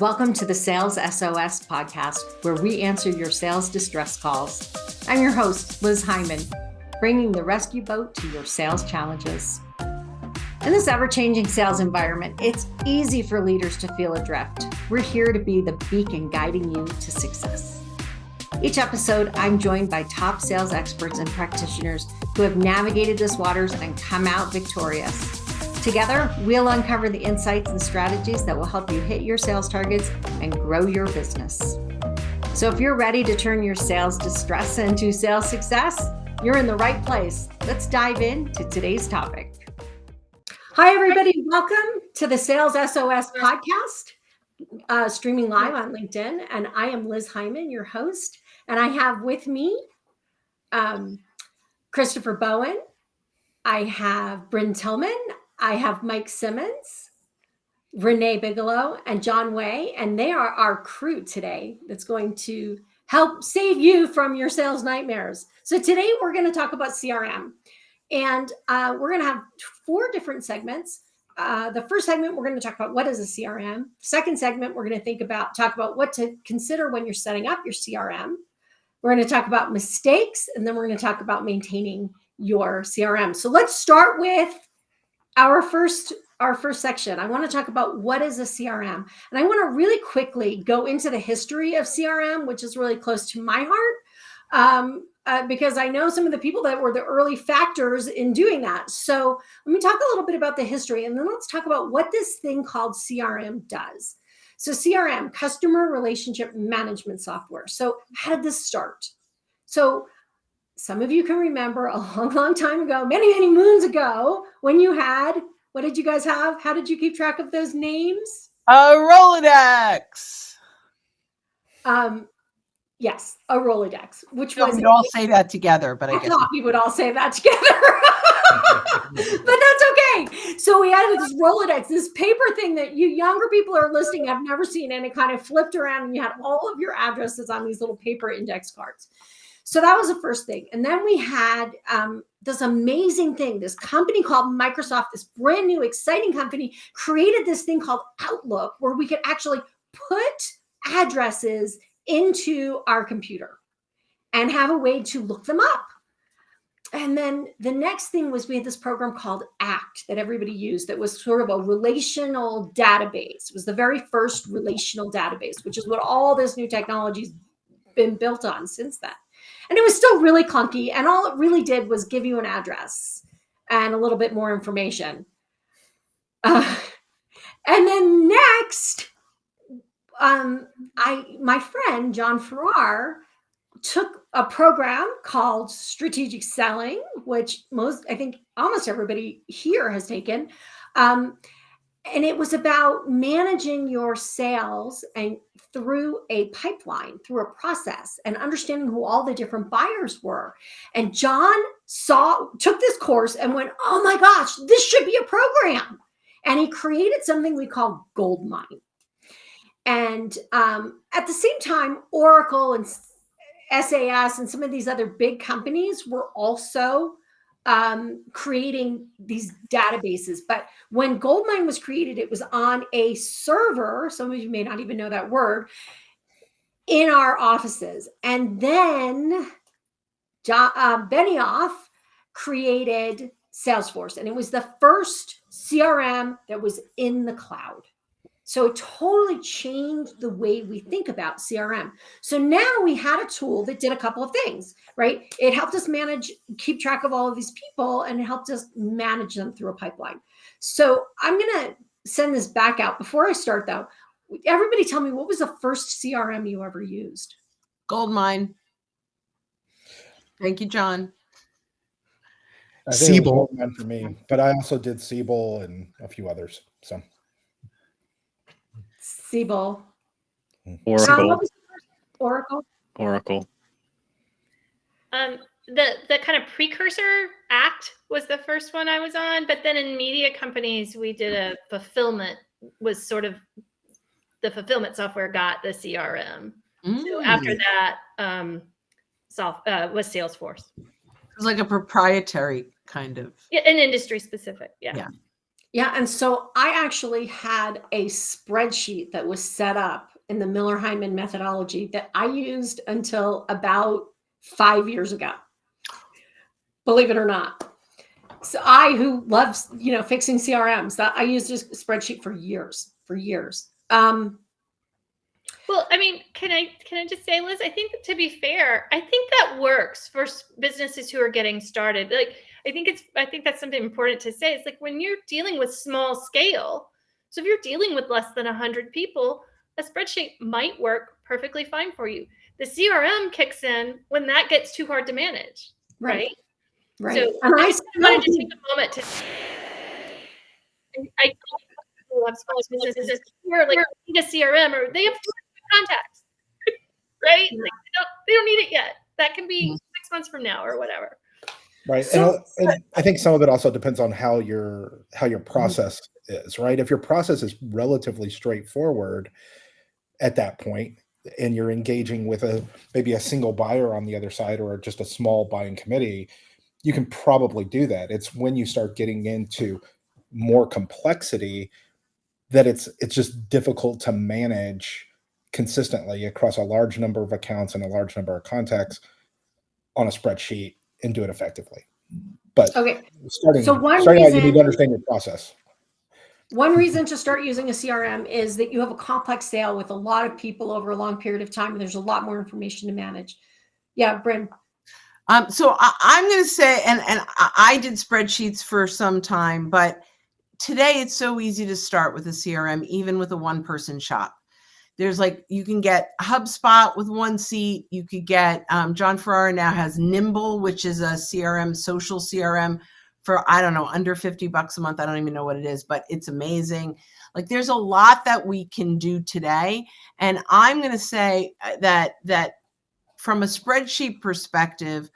Welcome to the Sales SOS podcast, where we answer your sales distress calls. I'm your host, Liz Hyman, bringing the rescue boat to your sales challenges. In this ever-changing sales environment, it's easy for leaders to feel adrift. We're here to be the beacon guiding you to success. Each episode, I'm joined by top sales experts and practitioners who have navigated this waters and come out victorious. Together, we'll uncover the insights and strategies that will help you hit your sales targets and grow your business. So if you're ready to turn your sales distress into sales success, you're in the right place. Let's dive into today's topic. Hi, everybody. Welcome to the Sales SOS podcast, streaming live on LinkedIn. And I am Liz Hyman, your host. And I have with me Christopher Bowen. I have Bryn Tillman. I have Mike Simmons, Renee Bigelow, and John Way, and they are our crew today that's going to help save you from your sales nightmares. So today we're going to talk about CRM, and we're going to have 4 different segments. The first segment, we're going to talk about what is a CRM. Second segment, we're going to talk about what to consider when you're setting up your CRM. We're going to talk about mistakes, and then we're going to talk about maintaining your CRM. So let's start with our first section. I want to talk about what is a CRM. And I want to really quickly go into the history of CRM, which is really close to my heart, because I know some of the people that were the early factors in doing that. So let me talk a little bit about the history, and then let's talk about what this thing called CRM does. So CRM, customer relationship management software. So how did this start? So some of you can remember a long, long time ago, many, many moons ago, when you had, what did you guys have? How did you keep track of those names? A Rolodex. Yes, a Rolodex, which was... We'd all say that together, but I thought we would all say that together. But that's okay. So we had this Rolodex, this paper thing that you younger people are listening, have never seen, and it kind of flipped around and you had all of your addresses on these little paper index cards. So that was the first thing. And then we had this amazing thing, this company called Microsoft, this brand new, exciting company, created this thing called Outlook, where we could actually put addresses into our computer and have a way to look them up. And then the next thing was we had this program called ACT that everybody used that was sort of a relational database. It was the very first relational database, which is what all this new technology's been built on since then. And it was still really clunky. And all it really did was give you an address and a little bit more information. And then next, my friend, John Farrar, took a program called Strategic Selling, which I think almost everybody here has taken. And it was about managing your sales and through a pipeline, through a process, and understanding who all the different buyers were. And John took this course and went, oh my gosh, this should be a program. And he created something we call Goldmine. And at the same time, Oracle and SAS and some of these other big companies were also creating these databases. But when Goldmine was created, it was on a server. Some of you may not even know that word, in our offices. And then Benioff created Salesforce, and it was the first CRM that was in the cloud. So it totally changed the way we think about CRM. So now we had a tool that did a couple of things, right? It helped us keep track of all of these people, and it helped us manage them through a pipeline. So I'm going to send this back out. Before I start, though, everybody tell me, what was the first CRM you ever used? Goldmine. Thank you, John. Siebel for me, but I also did Siebel and a few others. So Siebel. Oracle. The kind of precursor ACT was the first one I was on, but then in media companies we did a fulfillment, was sort of the fulfillment software got the CRM. So after that was Salesforce. It was like a proprietary kind of. Yeah, an industry specific. Yeah. Yeah, and so I actually had a spreadsheet that was set up in the Miller-Hyman methodology that I used until about 5 years ago. Believe it or not. So I, who loves, fixing CRMs, that I used a spreadsheet for years, Well, I mean, can I just say, Liz? I think to be fair, I think that works for businesses who are getting started. Like, I think that's something important to say. It's like when you're dealing with small scale. So if you're dealing with less than 100 people, a spreadsheet might work perfectly fine for you. The CRM kicks in when that gets too hard to manage, right? Right. So And I I just still wanted to do. take a moment to. I love small businesses who are like need a CRM or they have contacts, right? Yeah. Like they don't need it yet. That can be 6 months from now or whatever. Right. So, And I think some of it also depends on how your process is, right? If your process is relatively straightforward at that point, and you're engaging with maybe a single buyer on the other side or just a small buying committee, you can probably do that. It's when you start getting into more complexity that it's just difficult to manage consistently across a large number of accounts and a large number of contacts on a spreadsheet and do it effectively. But okay. starting So out, you need to understand your process. one reason to start using a CRM is that you have a complex sale with a lot of people over a long period of time, and there's a lot more information to manage. Yeah, Bryn. So I'm going to say, and I did spreadsheets for some time, but today it's so easy to start with a CRM, even with a one-person shop. There's you can get HubSpot with one seat. You could get, John Ferrara now has Nimble, which is a CRM, social CRM for, I don't know, under $50 a month. I don't even know what it is, but it's amazing. There's a lot that we can do today. And I'm going to say that from a spreadsheet perspective,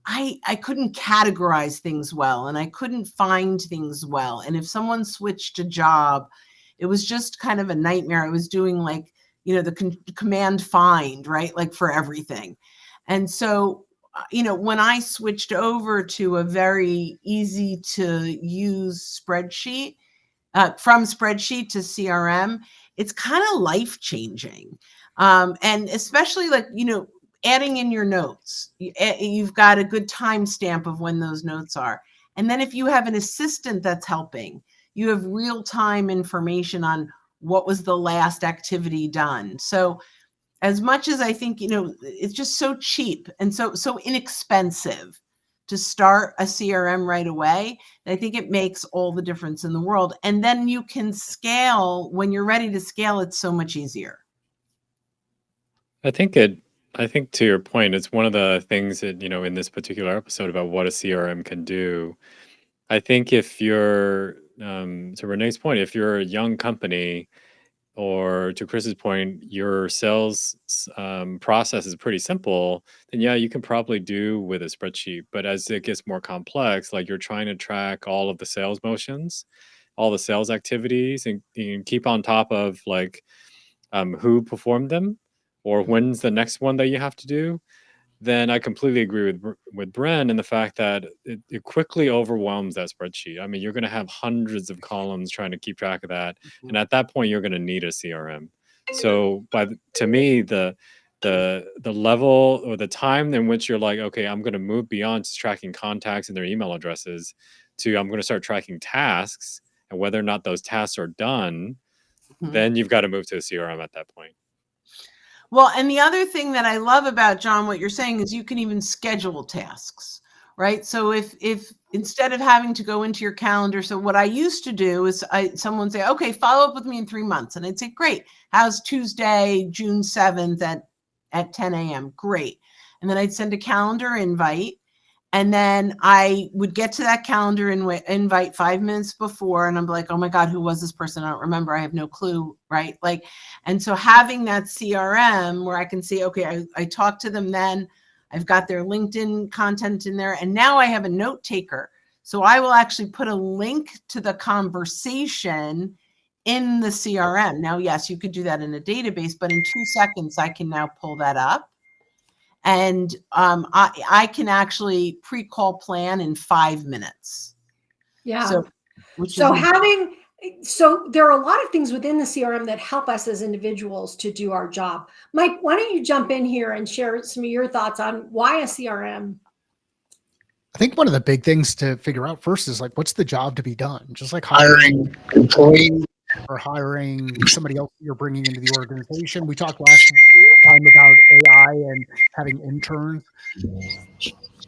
I couldn't categorize things well, and I couldn't find things well. And if someone switched a job, it was just kind of a nightmare. I was doing the command find, right? For everything. And so, when I switched over to a very easy to use spreadsheet, from spreadsheet to CRM, it's kind of life changing. And especially adding in your notes. You've got a good timestamp of when those notes are. And then if you have an assistant that's helping, you have real-time information on what was the last activity done. So as much as I think, it's just so cheap and so inexpensive to start a CRM right away, I think it makes all the difference in the world. And then you can scale when you're ready to scale. It's so much easier. I think to your point, it's one of the things that, in this particular episode about what a CRM can do. I think if you're, to Renee's point, if you're a young company, or to Chris's point, your sales process is pretty simple, then yeah, you can probably do with a spreadsheet. But as it gets more complex, you're trying to track all of the sales motions, all the sales activities, and keep on top of who performed them, or when's the next one that you have to do, then I completely agree with Bren in the fact that it quickly overwhelms that spreadsheet. I mean, you're going to have hundreds of columns trying to keep track of that, and at that point, you're going to need a CRM. So, to me, the level or the time in which you're like, okay, I'm going to move beyond just tracking contacts and their email addresses to I'm going to start tracking tasks and whether or not those tasks are done, then you've got to move to a CRM at that point. Well, and the other thing that I love about, John, what you're saying is you can even schedule tasks, right? So if instead of having to go into your calendar, so what I used to do is someone say, okay, follow up with me in 3 months. And I'd say, great. How's Tuesday, June 7th at 10 a.m.? Great. And then I'd send a calendar invite. And then I would get to that calendar invite 5 minutes before, and I'm like, oh my God, who was this person? I don't remember. I have no clue, right? And so having that CRM where I can see, okay, I talked to them then, I've got their LinkedIn content in there, and now I have a note taker. So I will actually put a link to the conversation in the CRM. Now, yes, you could do that in a database, but in 2 seconds, I can now pull that up. And I can actually pre-call plan in 5 minutes. Yeah. So Which So is so there are a lot of things within the CRM that help us as individuals to do our job. Mike, why don't you jump in here and share some of your thoughts on why a CRM? I think one of the big things to figure out first is like, what's the job to be done? Just like hiring employees or hiring somebody else you're bringing into the organization. We talked last time about AI and having interns.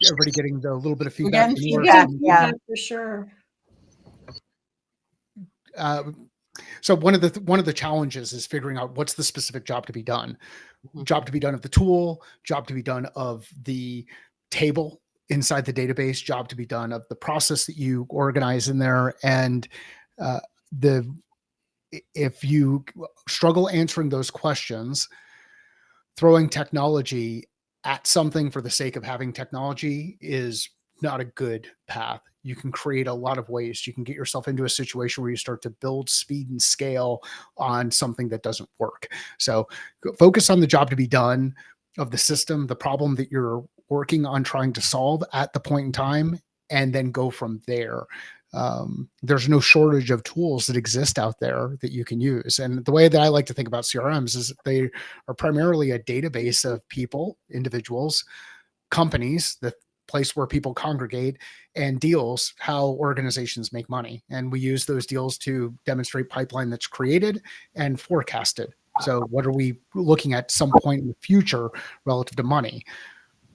Everybody getting a little bit of feedback. getting feedback. Yeah. For sure. So one of the challenges is figuring out what's the specific job to be done. Job to be done of the tool, job to be done of the table inside the database, job to be done of the process that you organize in there. And if you struggle answering those questions, throwing technology at something for the sake of having technology is not a good path. You can create a lot of waste. You can get yourself into a situation where you start to build speed and scale on something that doesn't work. So focus on the job to be done of the system, the problem that you're working on trying to solve at the point in time, and then go from there. There's no shortage of tools that exist out there that you can use. And the way that I like to think about CRMs is that they are primarily a database of people, individuals, companies, the place where people congregate, and deals, how organizations make money. And we use those deals to demonstrate pipeline that's created and forecasted. So what are we looking at some point in the future relative to money?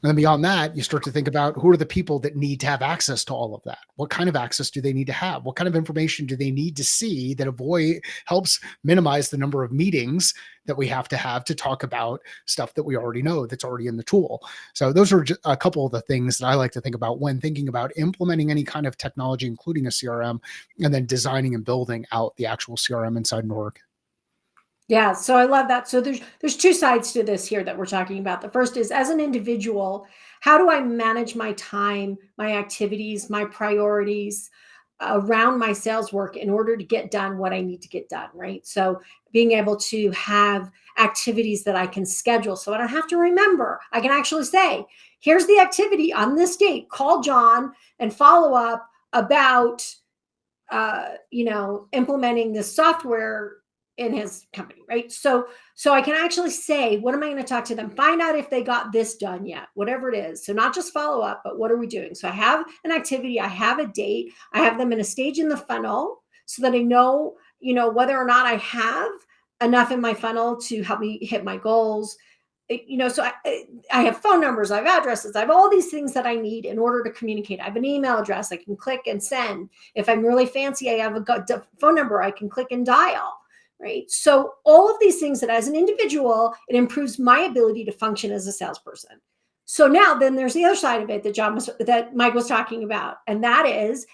And then beyond that, you start to think about who are the people that need to have access to all of that? What kind of access do they need to have? What kind of information do they need to see that helps minimize the number of meetings that we have to talk about stuff that we already know that's already in the tool? So those are just a couple of the things that I like to think about when thinking about implementing any kind of technology, including a CRM, and then designing and building out the actual CRM inside an org. Yeah, so I love that. So there's two sides to this here that we're talking about. The first is, as an individual, how do I manage my time, my activities, my priorities around my sales work in order to get done what I need to get done, right? So being able to have activities that I can schedule so I don't have to remember. I can actually say, here's the activity on this date. Call John and follow up about implementing this software in his company, right? So I can actually say, what am I going to talk to them? Find out if they got this done yet, whatever it is. So not just follow up, but what are we doing? So I have an activity, I have a date, I have them in a stage in the funnel so that I know, whether or not I have enough in my funnel to help me hit my goals. So I have phone numbers, I have addresses, I have all these things that I need in order to communicate. I have an email address I can click and send. If I'm really fancy, I have a phone number I can click and dial. Right. So all of these things that as an individual, it improves my ability to function as a salesperson. So now then there's the other side of it that Mike was talking about. And that is,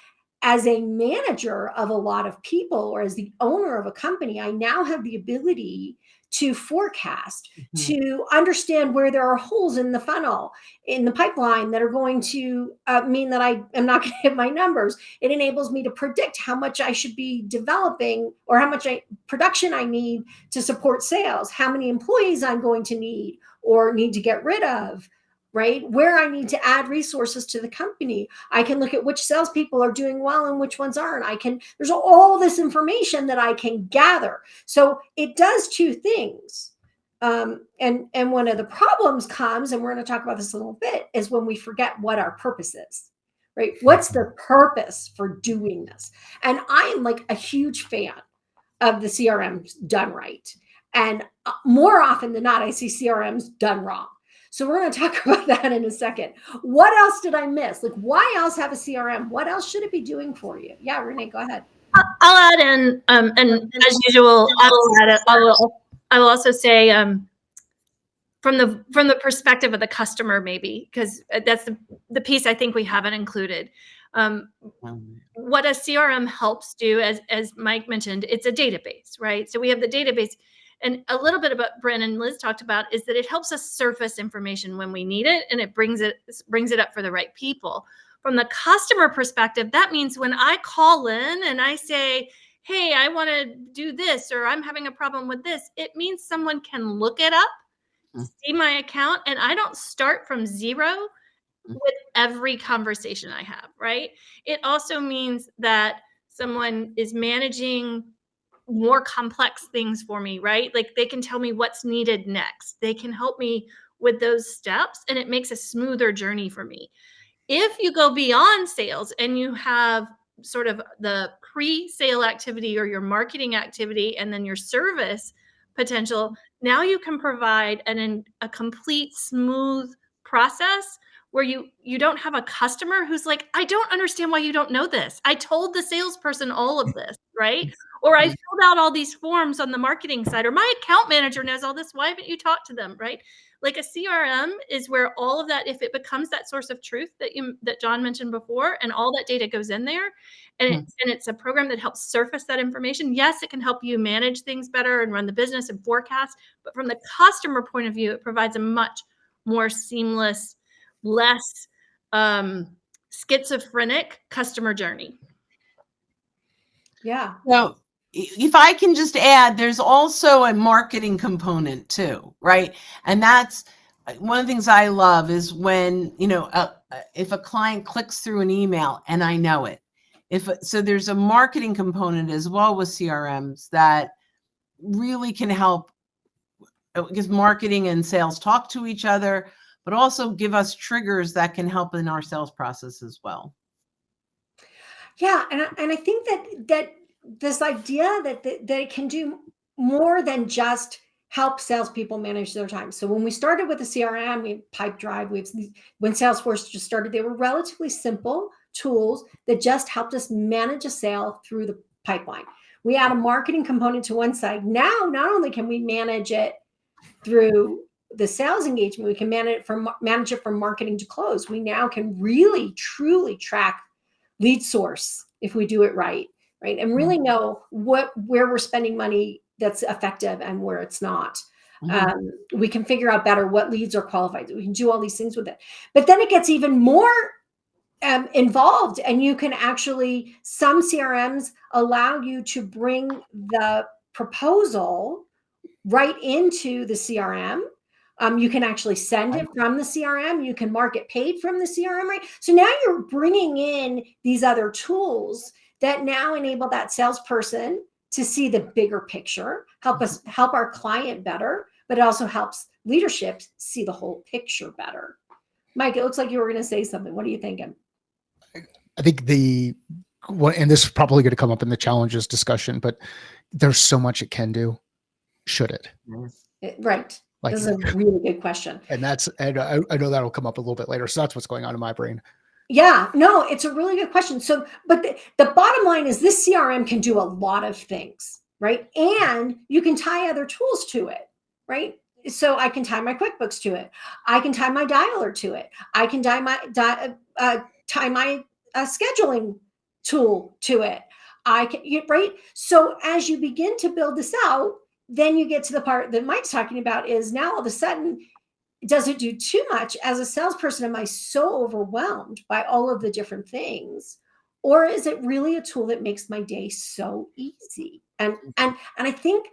as a manager of a lot of people or as the owner of a company, I now have the ability to forecast, to understand where there are holes in the funnel, in the pipeline that are going to mean that I am not going to hit my numbers. It enables me to predict how much I should be developing or how much production I need to support sales, how many employees I'm going to need or need to get rid of, right? Where I need to add resources to the company. I can look at which salespeople are doing well and which ones aren't. There's all this information that I can gather. So it does two things. And one of the problems comes, and we're going to talk about this a little bit, is when we forget what our purpose is, right? What's the purpose for doing this? And I am like a huge fan of the CRMs done right. And more often than not, I see CRMs done wrong. So we're going to talk about that in a second. What else did I miss? Like, why else have a CRM? What else should it be doing for you? Yeah, Renee, go ahead. I'll add in, and as usual, I will also say, from the perspective of the customer, maybe, because that's the piece I think we haven't included. What a CRM helps do, as Mike mentioned, it's a database, right? So we have the database. And a little bit about Brent and Liz talked about is that it helps us surface information when we need it, and it brings it up for the right people. From the customer perspective, that means when I call in and I say, hey, I want to do this, or I'm having a problem with this, it means someone can look it up, see my account, and I don't start from zero with every conversation I have, right? It also means that someone is managing more complex things for me, right? Like they can tell me what's needed next. They can help me with those steps, and it makes a smoother journey for me. If you go beyond sales and you have sort of the pre-sale activity or your marketing activity and then your service potential, now you can provide a complete smooth process where you don't have a customer who's like, I don't understand why you don't know this. I told the salesperson all of this, right? Or I filled out all these forms on the marketing side, or my account manager knows all this. Why haven't you talked to them, right? Like a CRM is where all of that, if it becomes that source of truth that John mentioned before, and all that data goes in there, and it's a program that helps surface that information. Yes, it can help you manage things better and run the business and forecast, but from the customer point of view, it provides a much more seamless, less schizophrenic customer journey. Yeah. So if I can just add, there's also a marketing component too, right? And that's one of the things I love is when, if a client clicks through an email and I know it. So there's a marketing component as well with CRMs that really can help, because marketing and sales talk to each other, but also give us triggers that can help in our sales process as well. Yeah, and I think that this idea that it can do more than just help salespeople manage their time. So when we started with the CRM, we had Pipedrive. When Salesforce just started, they were relatively simple tools that just helped us manage a sale through the pipeline. We add a marketing component to one side. Now, not only can we manage it through the sales engagement, we can manage it from marketing to close. We now can really, truly track lead source if we do it right, and really know where we're spending money that's effective and where it's not. We can figure out better what leads are qualified. We can do all these things with it. But then it gets even more involved, and you can actually, some CRMs allow you to bring the proposal right into the CRM. You can actually send it from the CRM. You can mark it paid from the CRM, right? So now you're bringing in these other tools that now enable that salesperson to see the bigger picture, help our client better, but it also helps leadership see the whole picture better. Mike, it looks like you were going to say something. What are you thinking? I think and this is probably going to come up in the challenges discussion, but there's so much it can do. Should it? Right. Like, this is a really good question. And I know that'll come up a little bit later. So that's what's going on in my brain. Yeah, no, it's a really good question. So, but the bottom line is this CRM can do a lot of things, right? And you can tie other tools to it, right? So I can tie my QuickBooks to it. I can tie my dialer to it. I can tie my scheduling tool to it. Right? So as you begin to build this out, then you get to the part that Mike's talking about is now all of a sudden, does it do too much? As a salesperson, am I so overwhelmed by all of the different things? Or is it really a tool that makes my day so easy? And I think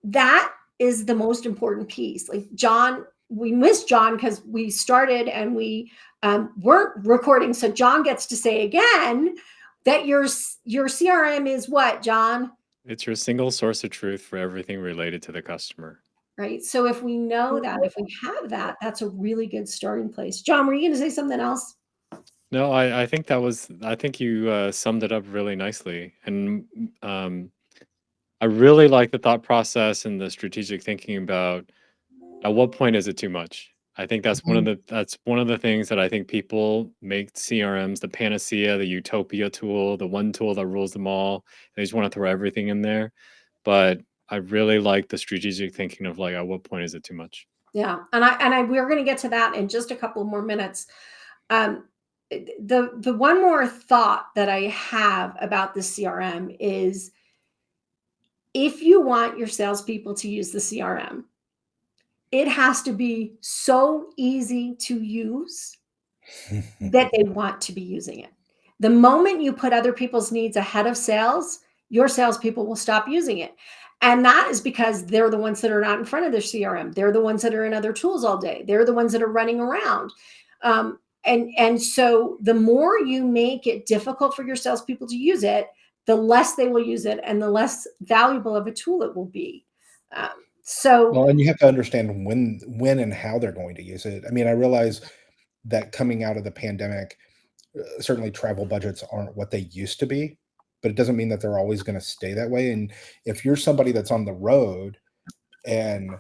that is the most important piece. Like John, we missed John because we started and we weren't recording. So John gets to say again that your CRM is what, John? It's your single source of truth for everything related to the customer. Right. So if we know that, if we have that, that's a really good starting place. John, were you going to say something else? No, I think you summed it up really nicely. And I really like the thought process and the strategic thinking about at what point is it too much? I think that's one of the things that I think people make CRMs the panacea, the utopia tool, the one tool that rules them all. They just want to throw everything in there. But I really like the strategic thinking of like, at what point is it too much? Yeah, and we're going to get to that in just a couple more minutes. The one more thought that I have about the CRM is, if you want your salespeople to use the CRM, it has to be so easy to use that they want to be using it. The moment you put other people's needs ahead of sales, your salespeople will stop using it. And that is because they're the ones that are not in front of their CRM. They're the ones that are in other tools all day. They're the ones that are running around. And so the more you make it difficult for your salespeople to use it, the less they will use it and the less valuable of a tool it will be. So Well, and you have to understand when and how they're going to use it. I mean, I realize that coming out of the pandemic, certainly travel budgets aren't what they used to be, but it doesn't mean that they're always going to stay that way. And if you're somebody that's on the road and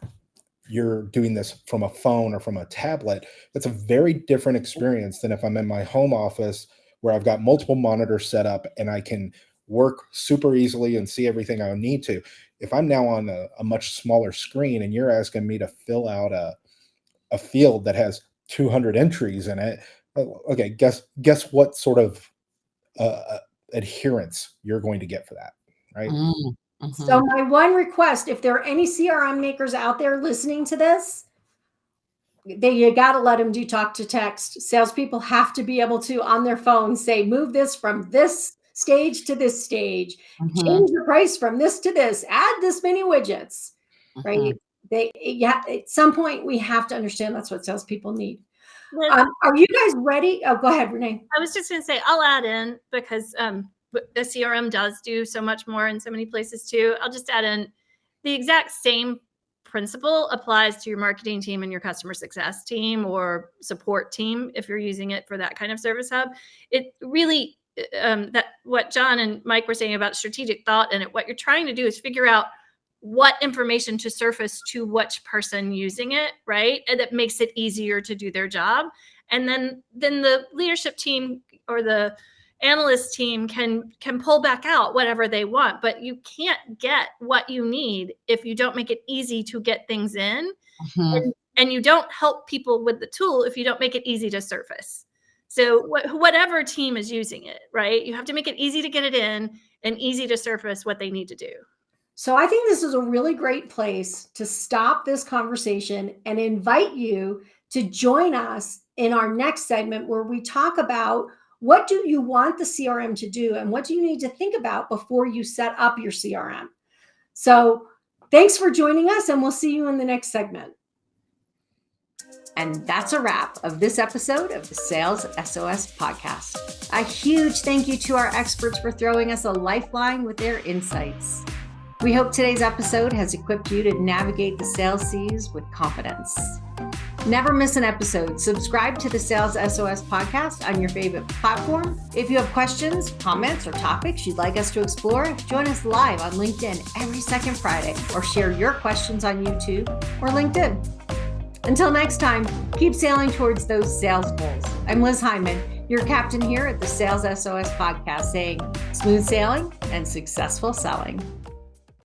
you're doing this from a phone or from a tablet, that's a very different experience than if I'm in my home office where I've got multiple monitors set up and I can work super easily and see everything I need to. If I'm now on a much smaller screen and you're asking me to fill out a field that has 200 entries in it, okay, guess what sort of adherence you're going to get for that, right? So my one request, if there are any CRM makers out there listening to this, you got to let them do talk to text. Salespeople have to be able to, on their phone, say, move this from this stage to this stage, change the price from this to this, add this many widgets, right? At some point, we have to understand that's what salespeople need. Are you guys ready? Oh, go ahead, Renee. I was just going to say, I'll add in because the CRM does do so much more in so many places too. I'll just add in the exact same principle applies to your marketing team and your customer success team or support team if you're using it for that kind of service hub. It really, that what John and Mike were saying about strategic thought and what you're trying to do is figure out what information to surface to which person using it, right? And that makes it easier to do their job. And then the leadership team or the analyst team can pull back out whatever they want, but you can't get what you need if you don't make it easy to get things in. And you don't help people with the tool if you don't make it easy to surface. So whatever team is using it, right? You have to make it easy to get it in and easy to surface what they need to do. So I think this is a really great place to stop this conversation and invite you to join us in our next segment where we talk about what do you want the CRM to do and what do you need to think about before you set up your CRM. So thanks for joining us, and we'll see you in the next segment. And that's a wrap of this episode of the Sales SOS podcast. A huge thank you to our experts for throwing us a lifeline with their insights. We hope today's episode has equipped you to navigate the sales seas with confidence. Never miss an episode. Subscribe to the Sales SOS podcast on your favorite platform. If you have questions, comments, or topics you'd like us to explore, join us live on LinkedIn every second Friday or share your questions on YouTube or LinkedIn. Until next time, keep sailing towards those sales goals. I'm Liz Hyman, your captain here at the Sales SOS podcast, saying smooth sailing and successful selling.